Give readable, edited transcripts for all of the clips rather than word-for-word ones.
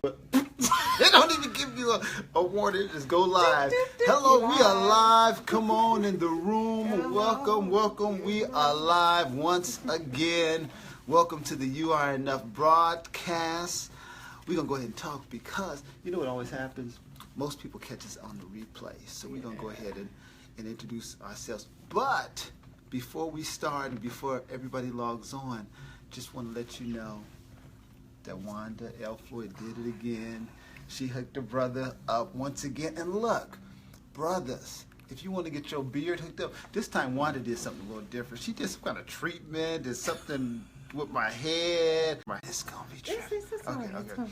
They don't even give you a warning. Just go live. Hello, we are live. Come on in the room. Welcome. We are live once again. Welcome to the You Are Enough broadcast. We're going to go ahead and talk because you know what always happens? Most people catch us on the replay. So we're going to go ahead and introduce ourselves. But before we start and before everybody logs on, just want to let you know that Wanda, Floyd did it again. She hooked her brother up once again. And look, brothers, if you want to get your beard hooked up, this time Wanda did something a little different. She did some kind of treatment, did something with my head. It's going to be trippy. Okay.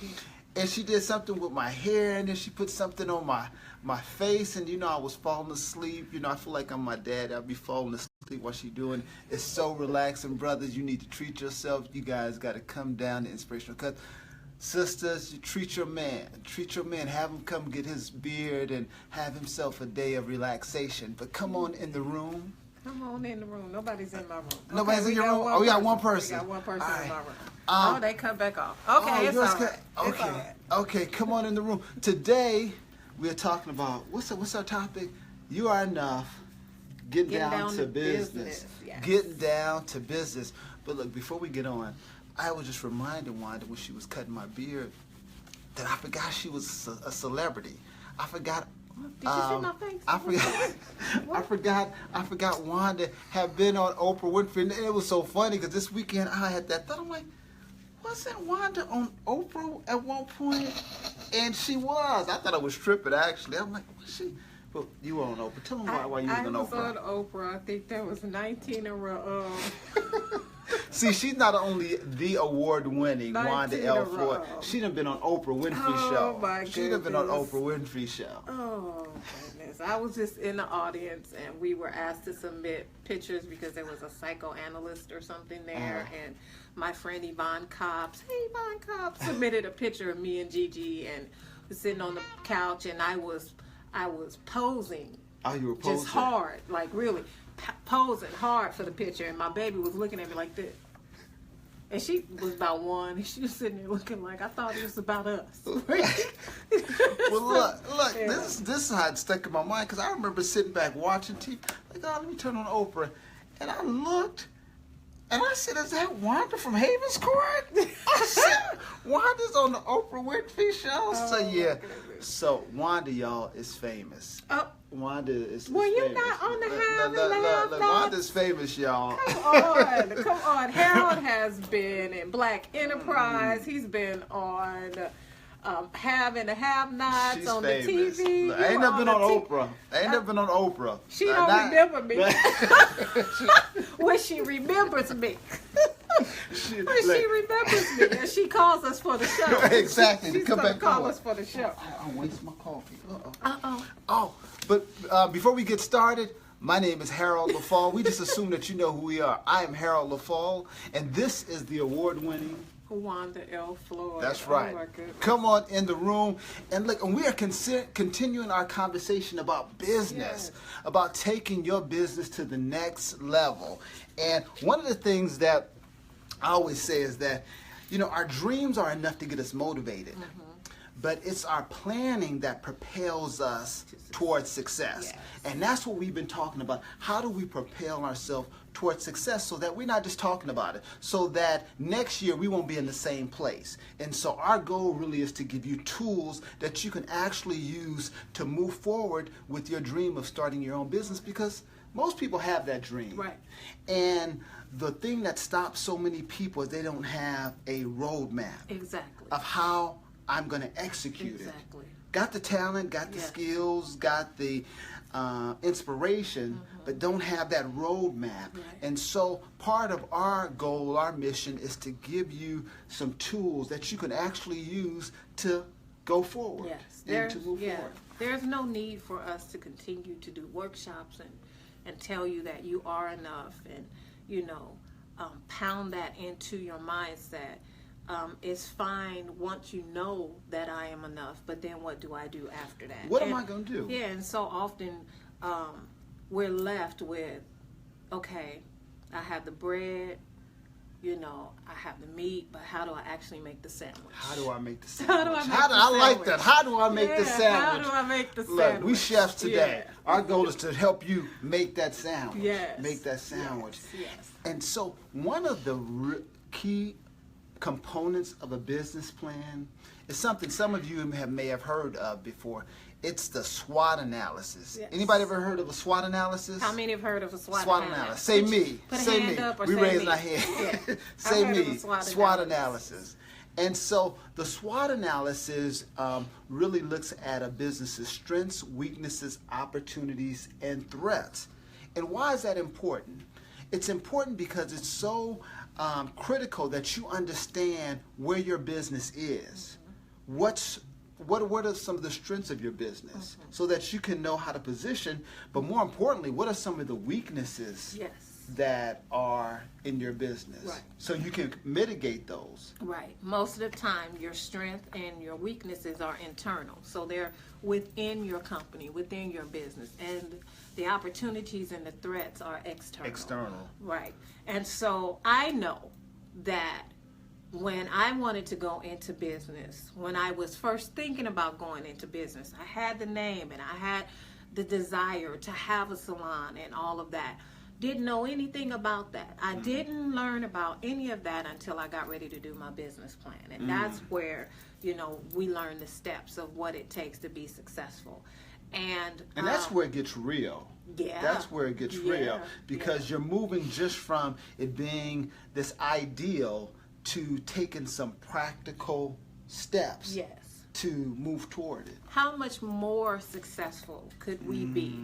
And she did something with my hair, and then she put something on my face, and you know I was falling asleep. You know, I feel like I'm my dad. I'll be falling asleep while she doing. It's so relaxing, brothers. You need to treat yourself. You guys got to come down to Inspirational Cut. Sisters, you treat your man. Treat your man. Have him come get his beard and have himself a day of relaxation. But come on in the room. Come on in the room. Nobody's in my room. Nobody's in your room? Oh, we got one person. We got one person in my room. Oh, they cut back off. Okay, it's all right. Okay, okay, come on in the room. Today, we're talking about, what's our topic? You Are Enough. Getting down to business. Yes. Getting down to business. But look, before we get on, I was just reminding Wanda when she was cutting my beard that I forgot she was a celebrity. I forgot. Did you see my face? I forgot Wanda had been on Oprah Winfrey, and it was so funny because this weekend I had that thought. I'm like, wasn't Wanda on Oprah at one point? And she was. I thought I was tripping actually. I'm like, was she? But you were on Oprah. Tell them why you was on Oprah. I was on Oprah. I think that was 19 in a row. See, she's not only the award-winning Wanda L. Floyd. She done been on Oprah Winfrey show. Oh my goodness. She done been on Oprah Winfrey show. Oh goodness! I was just in the audience, and we were asked to submit pictures because there was a psychoanalyst or something there, and my friend Yvonne Cobbs, submitted a picture of me and Gigi, and was sitting on the couch, and I was posing. Oh, you were posing? Just hard, like really. Posing hard for the picture, and my baby was looking at me like this, and she was about one, and she was sitting there looking like I thought it was about us. Well, look, yeah. This is how it stuck in my mind because I remember sitting back watching TV, like, oh, let me turn on Oprah, and I looked, and I said, is that Wanda from Havens Court? I said, Wanda's on the Oprah Winfrey show. Oh, so yeah, so Wanda, y'all, is famous. Oh. Wanda is well, you're famous. Not on the Have and Laugh. Wanda's famous, y'all. Come on. Harold has been in Black Enterprise. He's been on Have and the Have-Nots on famous. The TV. I ain't never been on Oprah. She don't remember me. When she remembers me. She remembers me, and she calls us for the show. Exactly. She's going to call us for the show. I waste my coffee. Uh-oh. Oh, but before we get started, my name is Harold Leffall. We just assume that you know who we are. I am Harold Leffall, and this is the award-winning Wanda L. Floyd. That's right. Oh my goodness. Come on in the room. And look, and we are continuing our conversation about business, about taking your business to the next level. And one of the things that I always say is that, you know, our dreams are enough to get us motivated. Mm-hmm. But it's our planning that propels us towards success. Yes. And that's what we've been talking about. How do we propel ourselves towards success so that we're not just talking about it, so that next year we won't be in the same place. And so our goal really is to give you tools that you can actually use to move forward with your dream of starting your own business, because most people have that dream. Right. And the thing that stops so many people is they don't have a roadmap. Exactly. Of how I'm going to execute it. Got the talent, got the skills, got the inspiration, but don't have that roadmap. Right. And so part of our goal, our mission, is to give you some tools that you can actually use to go forward. Yes. And to move forward. There's no need for us to continue to do workshops and tell you that you are enough, and, you know, pound that into your mindset. It's fine once you know that I am enough, but then what do I do after that? What am I going to do? Yeah, and so often we're left with, okay, I have the bread, I have the meat, but how do I actually make the sandwich? How do I make the sandwich? How do I make the sandwich? I like that. How do I make the sandwich? How do I make the Look, sandwich? we chefs today. Yeah. Our goal is to help you make that sandwich. Yes. Make that sandwich. Yes. And so one of the key components of a business plan is something some of you may have heard of before. It's the SWOT analysis. Yes. Anybody ever heard of a SWOT analysis? How many have heard of a SWOT analysis? Say me. Put a Say hand me. up or We say raising me. our hand. Yeah. Say I've heard of me. a SWOT SWOT analysis. And so the SWOT analysis really looks at a business's strengths, weaknesses, opportunities, and threats. And why is that important? It's important because it's so critical that you understand where your business is. What are some of the strengths of your business so that you can know how to position, but more importantly, what are some of the weaknesses that are in your business? Right. So you can mitigate those. Right. Most of the time, your strength and your weaknesses are internal. So they're within your company, within your business. And the opportunities and the threats are external. External. Right. And so I know that when I wanted to go into business, when I was first thinking about going into business, I had the name and I had the desire to have a salon and all of that. Didn't know anything about that. I didn't learn about any of that until I got ready to do my business plan. And that's where, we learn the steps of what it takes to be successful. And that's where it gets real. Yeah. That's where it gets real. Because you're moving just from it being this ideal to taking some practical steps to move toward it. How much more successful could we be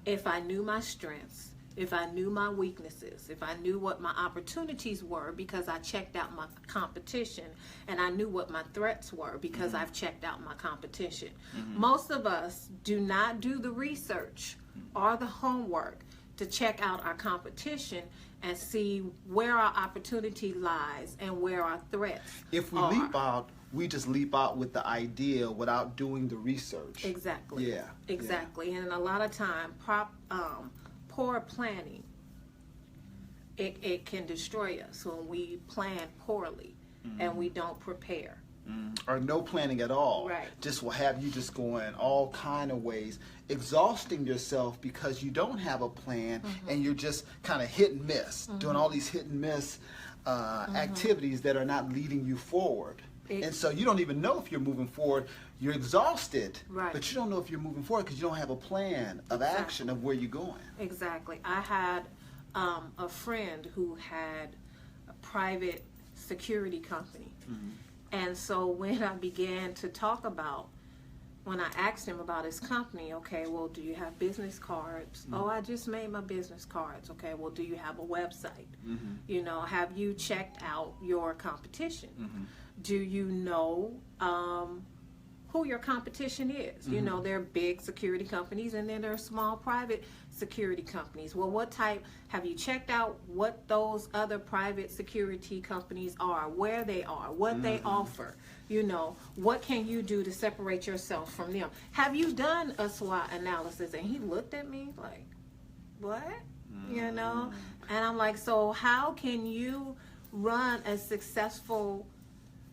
if I knew my strengths, if I knew my weaknesses, if I knew what my opportunities were because I checked out my competition, and I knew what my threats were because I've checked out my competition. Most of us do not do the research or the homework to check out our competition and see where our opportunity lies and where our threats If we are. leap out, we just leap out with the idea without doing the research. Exactly. Yeah. Exactly. And a lot of time, poor planning, it can destroy us when we plan poorly and we don't prepare. Or no planning at all. Right. Just will have you just going all kind of ways, exhausting yourself because you don't have a plan and you're just kind of hit and miss, doing all these hit and miss activities that are not leading you forward. And so you don't even know if you're moving forward. You're exhausted, but you don't know if you're moving forward because you don't have a plan of action of where you're going. Exactly. I had a friend who had a private security company. And so when I began to talk about, when I asked him about his company, okay, well, do you have business cards? Oh, I just made my business cards. Okay, well, do you have a website? Have you checked out your competition? Do you know who your competition is? There are big security companies and then there are small private security companies. Well, what type, have you checked out what those other private security companies are, where they are, what they offer? What can you do to separate yourself from them? Have you done a SWOT analysis? And he looked at me like, what? And I'm like, so how can you run a successful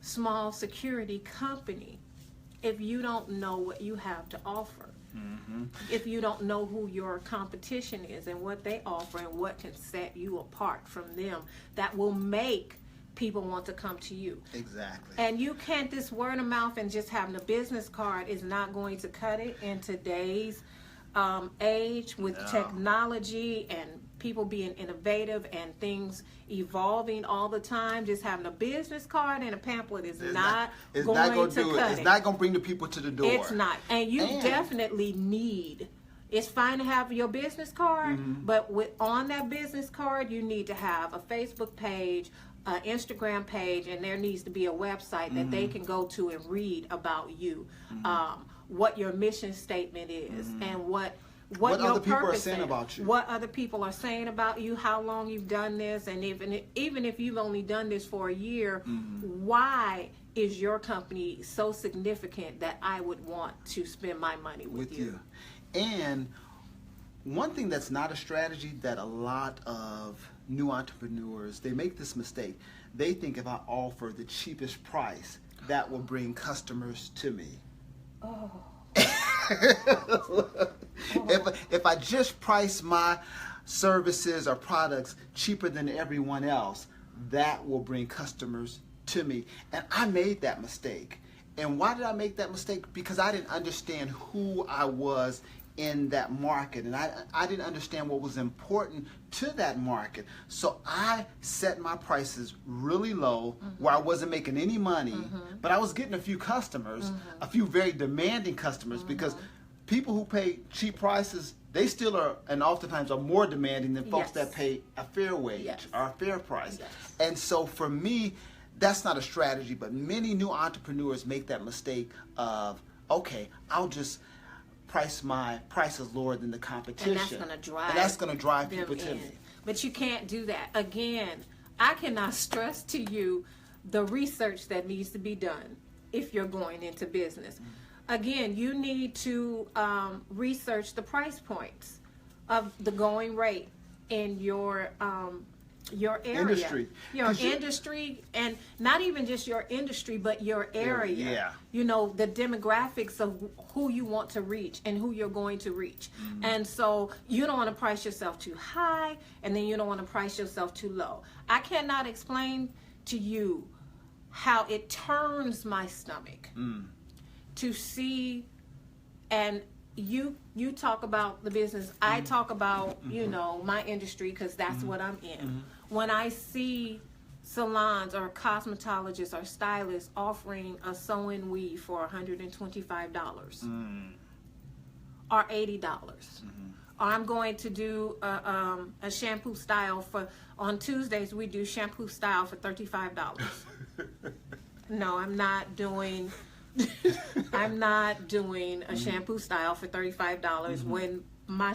small security company if you don't know what you have to offer? If you don't know who your competition is and what they offer and what can set you apart from them, that will make people want to come to you. Exactly. And you can't, this word of mouth and just having a business card is not going to cut it in today's age with technology and people being innovative and things evolving all the time. Just having a business card and a pamphlet is not going to cut it. It's not going to bring the people to the door. It's not. And you definitely need, it's fine to have your business card, but on that business card, you need to have a Facebook page, an Instagram page, and there needs to be a website that they can go to and read about you, what your mission statement is, and what your other people are purpose saying is, about you. what other people are saying about you, how long you've done this, and even if you've only done this for a year, why is your company so significant that I would want to spend my money with you? And one thing that's not a strategy that a lot of new entrepreneurs, they make this mistake. They think if I offer the cheapest price, that will bring customers to me. Oh. If I just price my services or products cheaper than everyone else, that will bring customers to me. And I made that mistake. And why did I make that mistake? Because I didn't understand who I was in that market, and I didn't understand what was important to that market. So I set my prices really low, where I wasn't making any money, but I was getting a few customers, a few very demanding customers, because people who pay cheap prices, they still are, and oftentimes are more demanding than folks that pay a fair wage or a fair price. And so for me, that's not a strategy, but many new entrepreneurs make that mistake of, okay, I'll just price my prices lower than the competition. And that's going to drive people to me. But you can't do that. Again, I cannot stress to you the research that needs to be done if you're going into business. Again, you need to research the price points of the going rate in your area, your industry, and not even just your industry, but your area. You know, the demographics of who you want to reach and who you're going to reach. And so you don't want to price yourself too high, and then you don't want to price yourself too low. I cannot explain to you how it turns my stomach to see, and you talk about the business, I talk about, you know, my industry, because that's what I'm in. When I see salons or cosmetologists or stylists offering a sew-in weave for $125 or $80, or I'm going to do a shampoo style on Tuesdays we do shampoo style for $35. No, I'm not doing a shampoo style for $35 when my